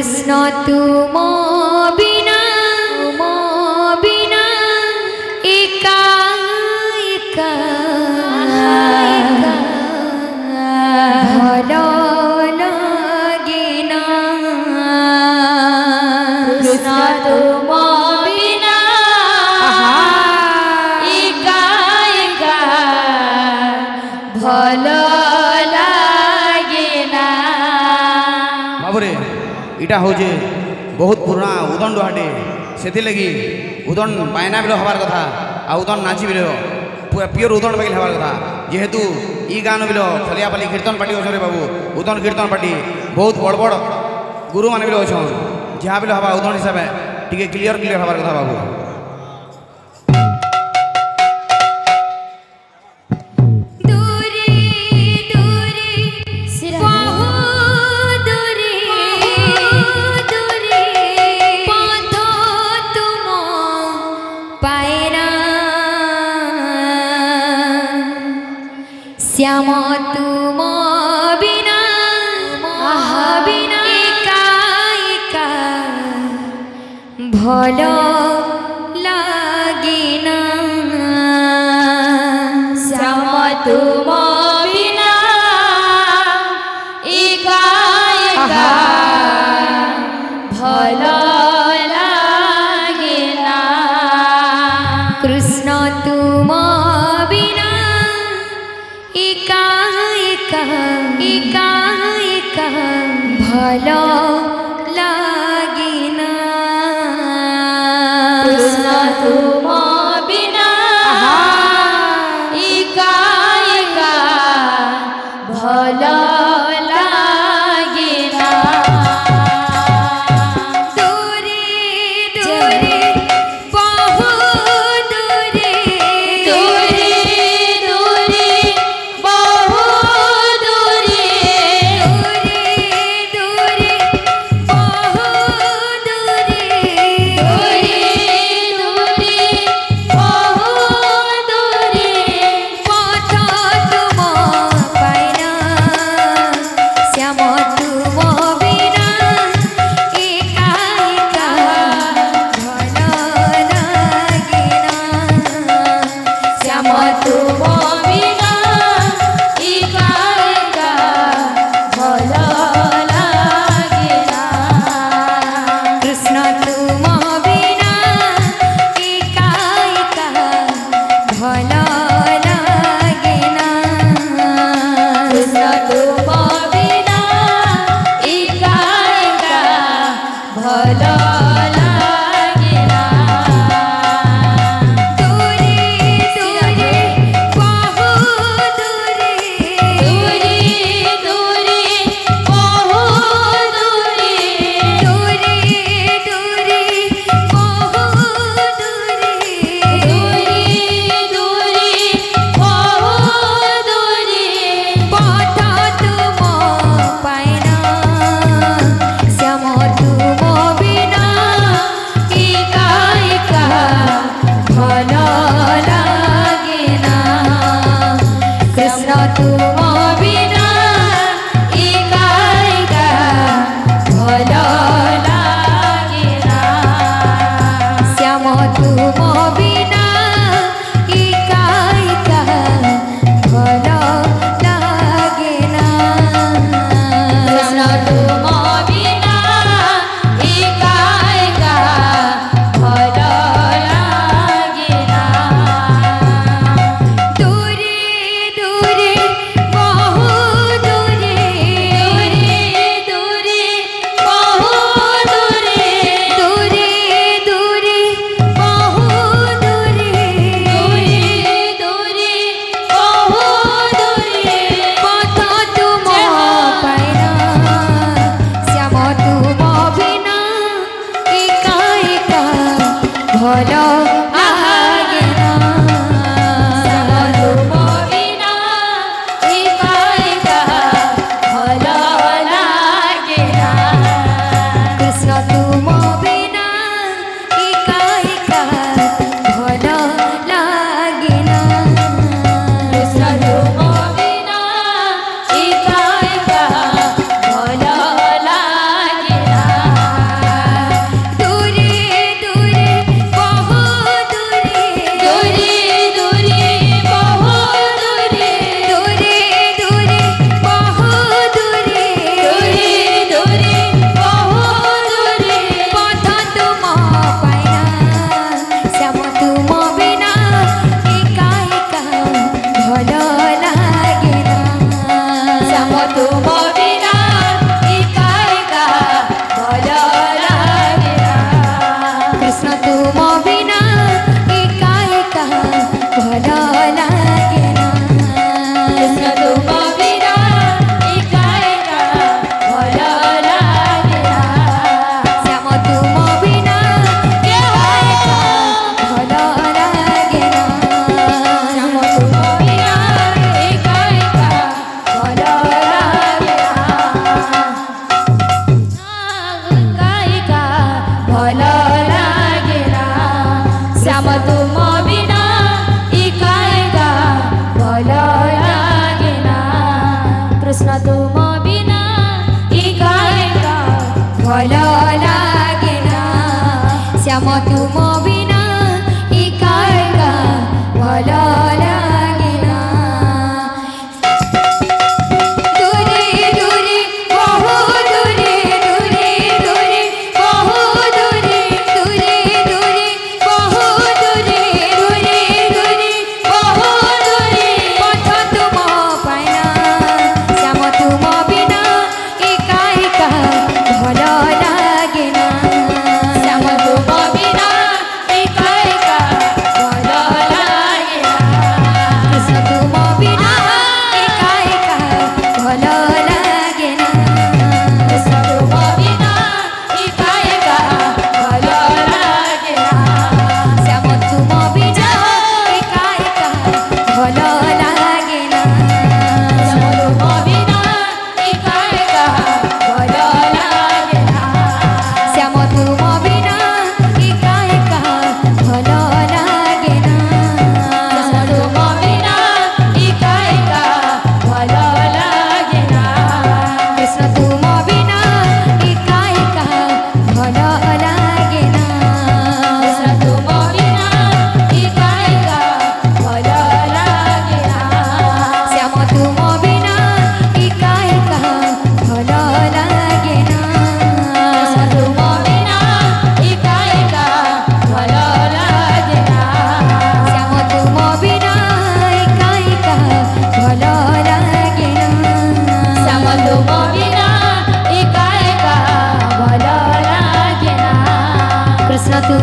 कृष्ण तुम बिना एका एका भल लगे ना कृष्ण तुम बिना एका एका भल लगे ना बाबुरे इटा हूँ बहुत पुराना उदन डुहाटे से लगी उदन बायना बिल हबार कथा आ उदन नाची बिल पूरा प्योर उदन बागिल हबार कथा जेहेतु ई गान बिल खलियापाली कीर्तन पार्टी अच्छे बाबू उदन कीर्तन पार्टी बहुत बड़ बड़ गुरु मान बिल अच्छन जहाँ बिल हवा उदन हिसाब से टी क्लीयर हबार कथा बाबू श्याम तुम बिना एका एका भल लगे ना श्याम तुम बिना एका एका भल लगे ना कृष्ण तुम बिना एका एका एका एका भल लगे ना कृष्ण तुम बिना एका एका भल लगे ना दूरे दूरे बहु दूरे दूरे दूरे बहु दूरे दूरे दूरे बहु दूरे दूरे दूरे बहु दूरे पथ तुम पाइना श्याम तुम बिना एका एका भल लगे ना श्याम तुम बिना एका एका भल लगे ना कृष्ण तुम बिना एका एका भल लगे ना कृष्ण तुम बिना एका एका भल लगे ना दूरे दूरे बहु दूरे दूरे दूरे बहु दूरे दूरे दूरे बहु दूरे दूरे दूरे बहु दूरे पथ तुम पाइना श्याम तुम बिना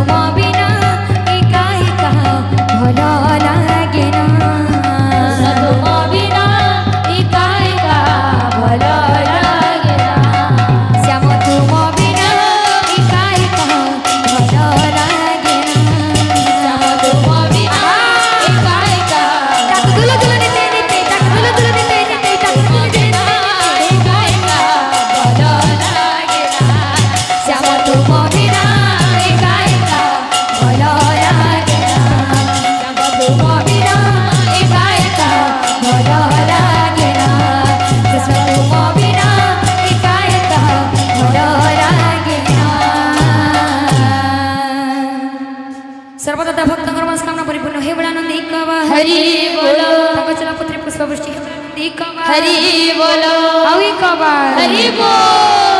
तुम बिना एका एका भल लागे ना तुम बिना एका एका भल लागे ना श्याम तुम बिना एका एका भल लागे ना श्याम तुम बिना एका एका ताक दुलो दुलो निते निते ताक दुलो दुलो निते निते ताक तुम बिना एका एका भल लागे ना श्याम तुम बिना एका एका भल लागे ना श्याम तुम बिना एका एका भल लागे ना कृष्ण तुम बिना एका एका भल लागे ना सर्वदा भक्तଙ୍କର मनस्कामना परिपूर्ण हे बळानंद एकवा हरि बोलो तंगचला पुत्री पुष्पवृष्टि हे बळानंद एकवा हरि बोलो आउ एकवा हरि बोल